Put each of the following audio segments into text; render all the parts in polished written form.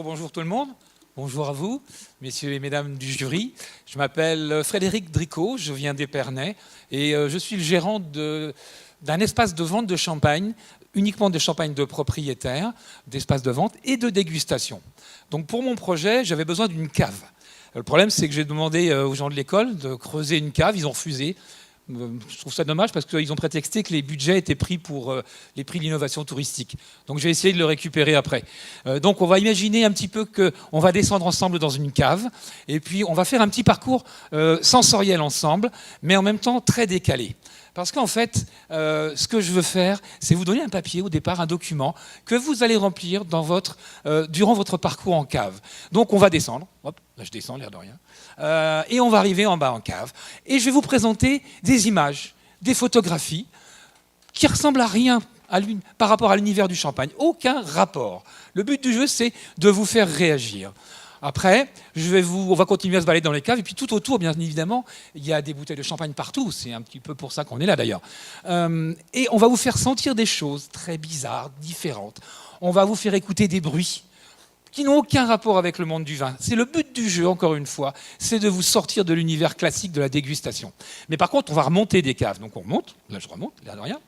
bonjour tout le monde. Bonjour à vous, messieurs et mesdames du jury. Je m'appelle Frédéric Dricot, je viens d'Épernay et je suis le gérant d'un espace de vente de champagne, uniquement de champagne de propriétaires, d'espace de vente et de dégustation. Donc pour mon projet, j'avais besoin d'une cave. Le problème, c'est que j'ai demandé aux gens de l'école de creuser une cave, ils ont refusé. Je trouve ça dommage parce qu'ils ont prétexté que les budgets étaient pris pour les prix de l'innovation touristique. Donc je vais essayer de le récupérer après. Donc on va imaginer un petit peu qu'on va descendre ensemble dans une cave et puis on va faire un petit parcours sensoriel ensemble, mais en même temps très décalé. Parce qu'en fait, ce que je veux faire, c'est vous donner un papier au départ, un document, que vous allez remplir durant votre parcours en cave. Donc on va descendre, hop, là je descends, l'air de rien, et on va arriver en bas en cave. Et je vais vous présenter des images, des photographies, qui ressemblent à rien par rapport à l'univers du champagne. Aucun rapport. Le but du jeu, c'est de vous faire réagir. Après, on va continuer à se balader dans les caves, et puis tout autour, bien évidemment, il y a des bouteilles de champagne partout, c'est un petit peu pour ça qu'on est là d'ailleurs. Et on va vous faire sentir des choses très bizarres, différentes. On va vous faire écouter des bruits qui n'ont aucun rapport avec le monde du vin. C'est le but du jeu, encore une fois, c'est de vous sortir de l'univers classique de la dégustation. Mais par contre, on va remonter des caves. Donc on remonte, là je remonte, l'air de rien.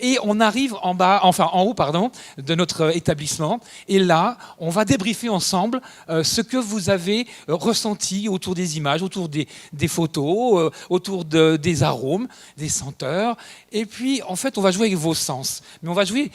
Et on arrive en haut, de notre établissement. Et là, on va débriefer ensemble ce que vous avez ressenti autour des images, autour des photos, autour des arômes, des senteurs. Et puis, en fait, on va jouer avec vos sens. Mais on va jouer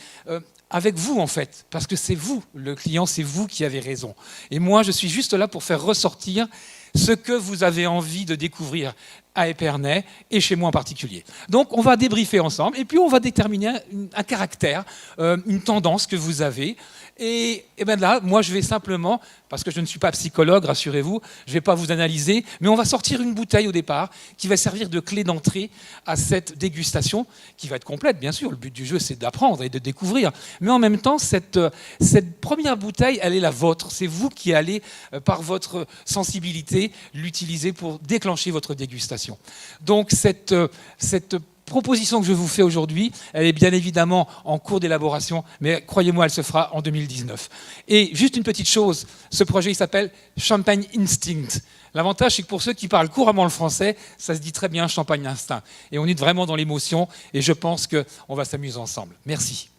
avec vous, en fait, parce que c'est vous, le client, c'est vous qui avez raison. Et moi, je suis juste là pour faire ressortir ce que vous avez envie de découvrir à Épernay et chez moi en particulier. Donc on va débriefer ensemble et puis on va déterminer un caractère, une tendance que vous avez. Et bien là, moi je vais simplement, parce que je ne suis pas psychologue, rassurez-vous, je ne vais pas vous analyser, mais on va sortir une bouteille au départ qui va servir de clé d'entrée à cette dégustation, qui va être complète bien sûr. Le but du jeu c'est d'apprendre et de découvrir. Mais en même temps, cette première bouteille, elle est la vôtre. C'est vous qui allez, par votre sensibilité, l'utiliser pour déclencher votre dégustation. Donc cette proposition que je vous fais aujourd'hui, elle est bien évidemment en cours d'élaboration, mais croyez-moi, elle se fera en 2019. Et juste une petite chose, ce projet il s'appelle Champagne Instinct. L'avantage, c'est que pour ceux qui parlent couramment le français, ça se dit très bien Champagne Instinct. Et on est vraiment dans l'émotion, et je pense qu'on va s'amuser ensemble. Merci.